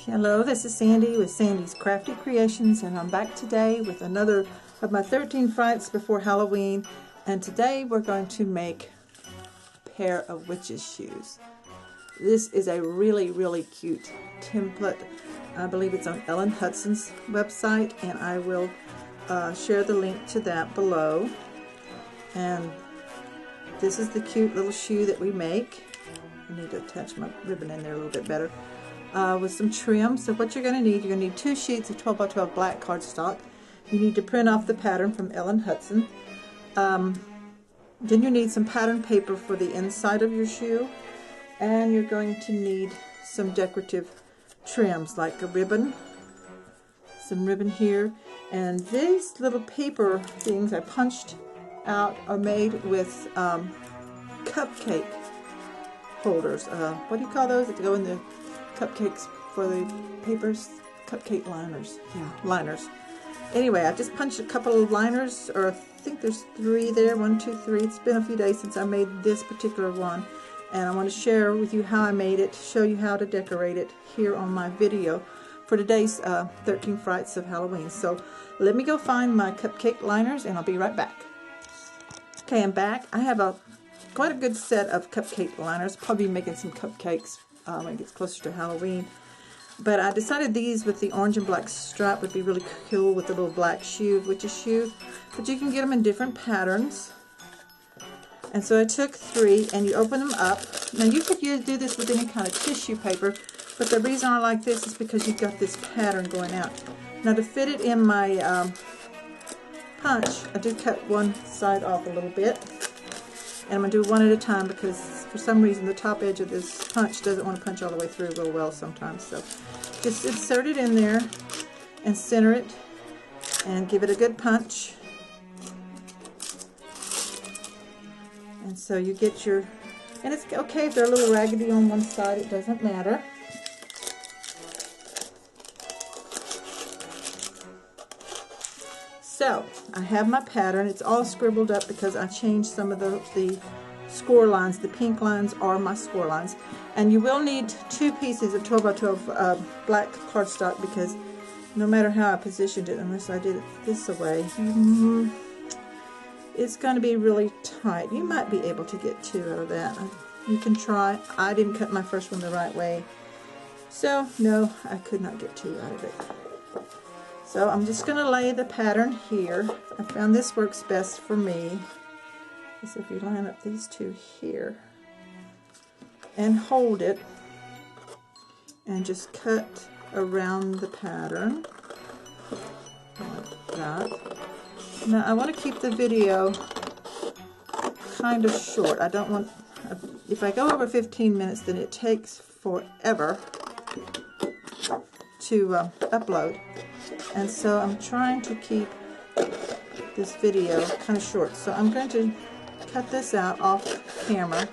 Hello, this is Sandy with Sandy's Crafty Creations, and I'm back today with another of my 13 Frights Before Halloween. And today we're going to make a pair of witches' shoes. This is a really cute template. I believe it's on Ellen Hutson's website, and I will share the link to that below. And this is the cute little shoe that we make. I need to attach my ribbon in there a little bit better. With some trim. So what you're going to need 2 sheets of 12 by 12 black cardstock. You need to print off the pattern from Ellen Hutson. Then you need some pattern paper for the inside of your shoe, and you're going to need some decorative trims like a ribbon, some ribbon here, and these little paper things I punched out are made with cupcake holders. What do you call those that go in the cupcakes for the papers? Cupcake liners. Yeah, liners. Anyway, I just punched a couple of liners, or I think there's 3 there. 1, 2, 3. It's been a few days since I made this particular one, and I want to share with you how I made it, show you how to decorate it here on my video for today's 13 Frights of Halloween. So let me go find my cupcake liners, and I'll be right back. Okay, I'm back. I have quite a good set of cupcake liners. Probably making some cupcakes when it gets closer to Halloween. But I decided these with the orange and black stripe would be really cool with the little black shoe, witch's shoe. But you can get them in different patterns. And so I took 3, and you open them up. Now you could do this with any kind of tissue paper, but the reason I like this is because you've got this pattern going out. Now to fit it in my punch, I did cut one side off a little bit. And I'm going to do one at a time because for some reason the top edge of this punch doesn't want to punch all the way through real well sometimes. So just insert it in there and center it and give it a good punch. And so you get your, and it's okay if they're a little raggedy on one side, it doesn't matter. So I have my pattern. It's all scribbled up because I changed some of the score lines. The pink lines are my score lines. And you will need 2 pieces of 12 by 12 black cardstock, because no matter how I positioned it, unless I did it this way, it's going to be really tight. You might be able to get 2 out of that. You can try. I didn't cut my first one the right way. So no, I could not get 2 out of it. So I'm just going to lay the pattern here. I found this works best for me. So if you line up these 2 here and hold it and just cut around the pattern like that. Now I want to keep the video kind of short. I don't want, if I go over 15 minutes, then it takes forever to upload. And so I'm trying to keep this video kind of short. So I'm going to cut this out off camera.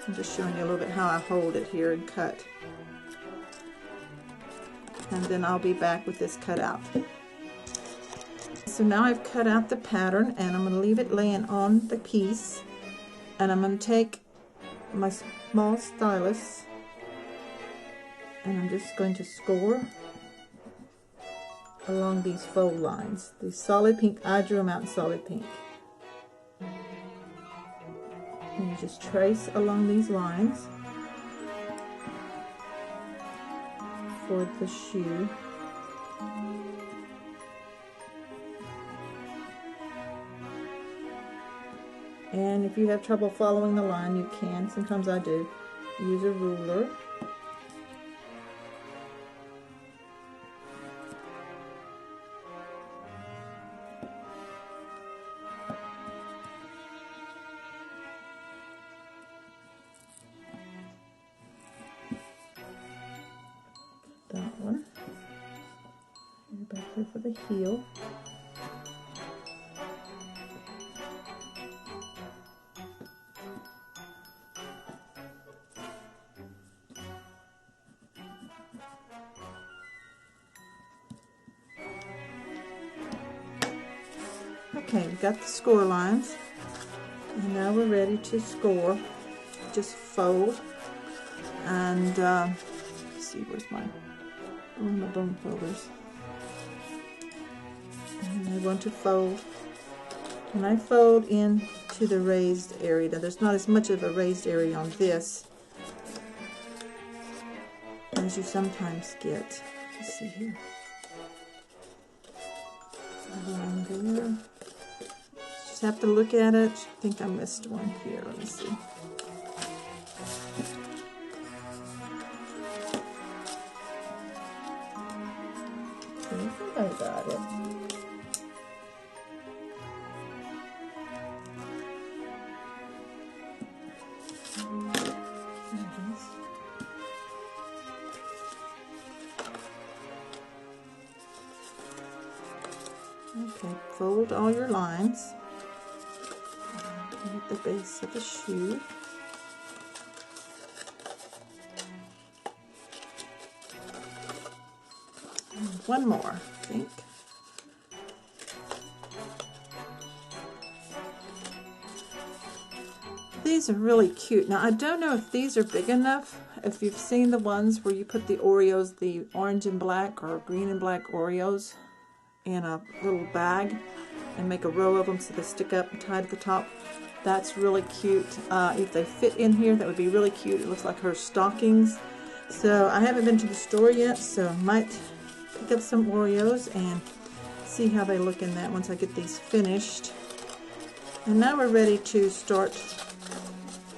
I'm just showing you a little bit how I hold it here and cut. And then I'll be back with this cut out. So now I've cut out the pattern, and I'm going to leave it laying on the piece. And I'm going to take my small stylus, and I'm just going to score along these fold lines. These solid pink, I drew them out in solid pink. And you just trace along these lines for the shoe. And if you have trouble following the line, you can, sometimes I do, use a ruler. That one. And back here for the heel. Okay, we've got the score lines, and now we're ready to score. Just fold, and let's see, where's my one of my bone folders. And I want to fold. And I fold into the raised area. Now there's not as much of a raised area on this as you sometimes get. Let's see here. Along there. Just have to look at it. I think I missed one here. Let me see. I think I got it. Okay, fold all your lines at the base of the shoe. And one more, I think. These are really cute. Now I don't know if these are big enough. If you've seen the ones where you put the Oreos, the orange and black or green and black Oreos in a little bag and make a row of them so they stick up and tie to the top. That's really cute. If they fit in here, that would be really cute. It looks like her stockings. So I haven't been to the store yet, so I might pick up some Oreos and see how they look in that once I get these finished. And now we're ready to start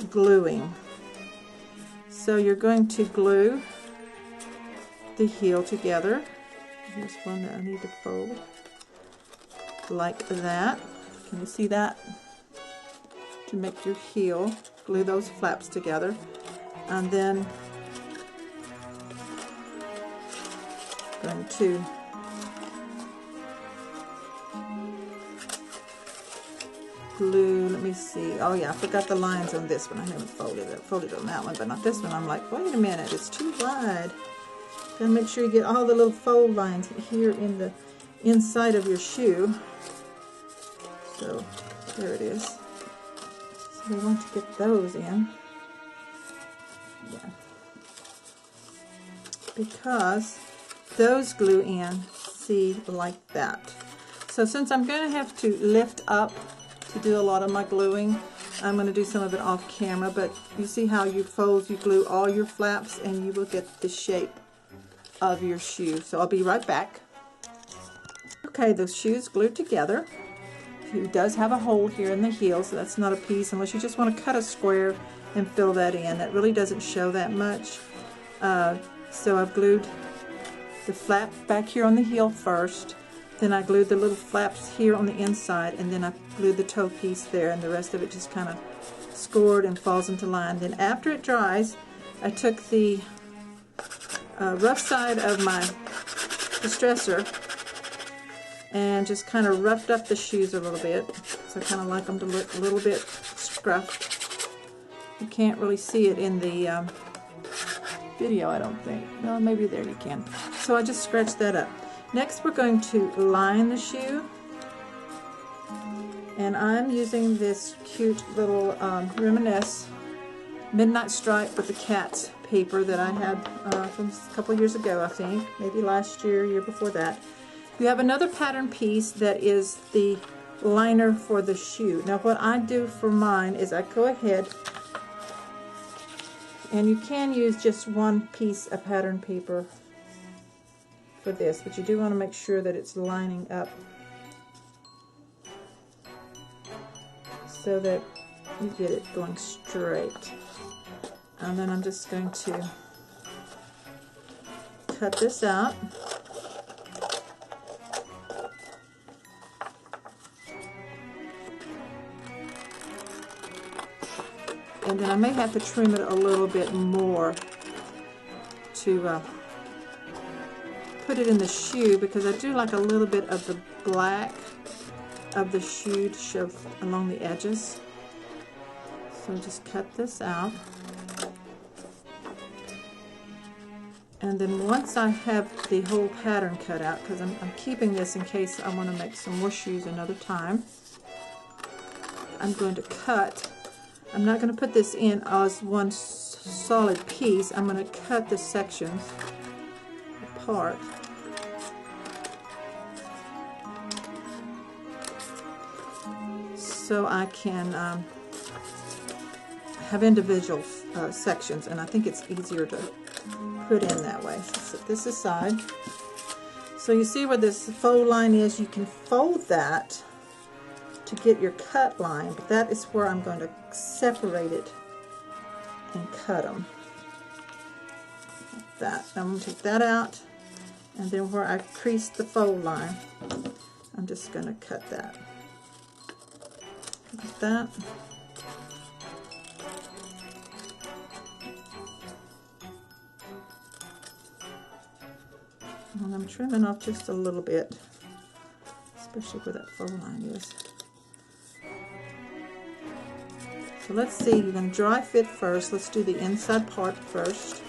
gluing. So you're going to glue the heel together. Here's one that I need to fold like that. Can you see that? To make your heel, glue those flaps together, and then going to glue. Let me see. Oh yeah, I forgot the lines on this one. I haven't folded it. Folded on that one, but not this one. I'm like, wait a minute, it's too wide. Gotta make sure you get all the little fold lines here in the inside of your shoe. So there it is. So we want to get those in. Yeah. Because those glue in, see, like that. So since I'm going to have to lift up to do a lot of my gluing, I'm going to do some of it off camera, but you see how you fold, you glue all your flaps, and you will get the shape of your shoe. So I'll be right back. Okay, those shoes glued together. It does have a hole here in the heel, so that's not a piece unless you just want to cut a square and fill that in. That really doesn't show that much. So I've glued the flap back here on the heel first, then I glued the little flaps here on the inside, and then I glued the toe piece there, and the rest of it just kind of scored and falls into line. Then after it dries, I took the rough side of my distresser and just kind of roughed up the shoes a little bit. So I kind of like them to look a little bit scruffed. You can't really see it in the video, I don't think. Well, maybe there you can. So I just scratched that up. Next we're going to line the shoe. And I'm using this cute little Reminisce Midnight Stripe with the cat's paper that I had from a couple years ago, I think. Maybe last year, year before that. You have another pattern piece that is the liner for the shoe. Now what I do for mine is I go ahead, and you can use just one piece of pattern paper for this, but you do want to make sure that it's lining up so that you get it going straight. And then I'm just going to cut this out. And then I may have to trim it a little bit more to put it in the shoe, because I do like a little bit of the black of the shoe to show along the edges. So just cut this out. And then once I have the whole pattern cut out, because I'm keeping this in case I want to make some more shoes another time, I'm going to cut. I'm not going to put this in as one solid piece. I'm going to cut the sections apart. So I can have individual sections, and I think it's easier to put in that way. So set this aside. So you see where this fold line is, you can fold that to get your cut line, but that is where I'm going to separate it and cut them. Like that. I'm going to take that out, and then where I creased the fold line, I'm just going to cut that. Like that. And I'm trimming off just a little bit, especially where that fold line is. So let's see, you're going to dry fit first. Let's do the inside part first.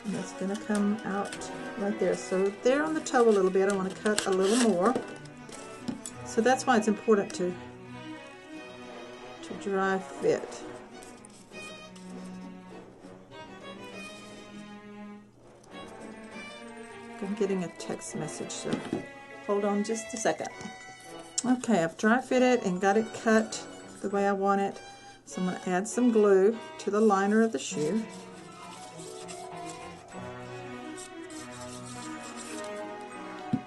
And it's going to come out right there. So there on the toe a little bit, I want to cut a little more. So that's why it's important to dry fit. I'm getting a text message, so hold on just a second. Okay, I've dry fitted and got it cut the way I want it. So I'm going to add some glue to the liner of the shoe.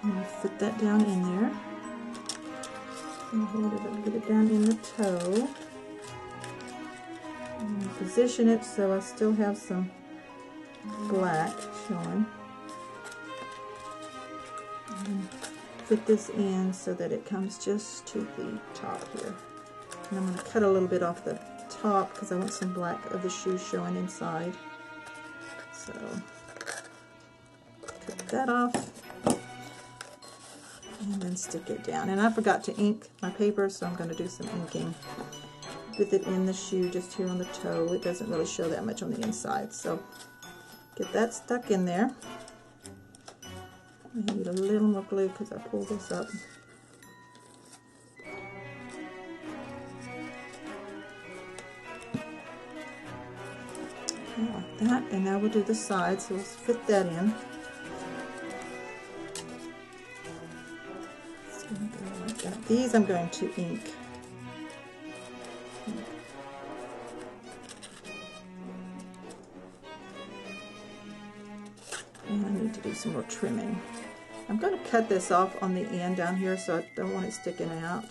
I'm going to fit that down in there. And hold it up, get it down in the toe. And position it so I still have some black showing. And fit this in so that it comes just to the top here. And I'm going to cut a little bit off the top because I want some black of the shoe showing inside. So cut that off and then stick it down. And I forgot to ink my paper, so I'm going to do some inking with it in the shoe just here on the toe. It doesn't really show that much on the inside. So get that stuck in there. I need a little more glue because I pulled this up. Okay, like that. And now we'll do the sides, so let's fit that in. It's going to go like that. These I'm going to ink. And I need to do some more trimming. I'm going to cut this off on the end down here, so I don't want it sticking out.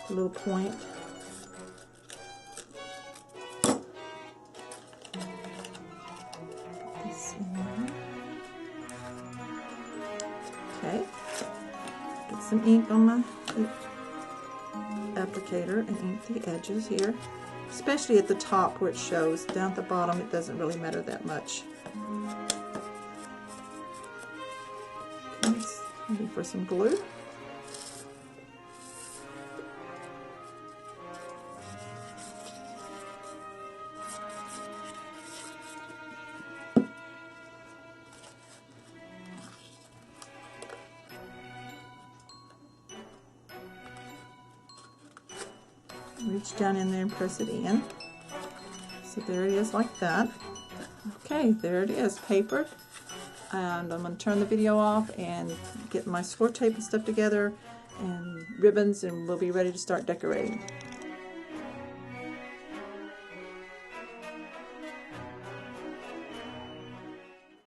A little point. Put this in there. Okay. Get some ink on my applicator and ink the edges here, especially at the top where it shows. Down at the bottom it doesn't really matter that much. Ready for some glue. Reach down in there and press it in. So there it is like that. Okay, there it is, papered. And I'm going to turn the video off and get my score tape and stuff together and ribbons, and we'll be ready to start decorating.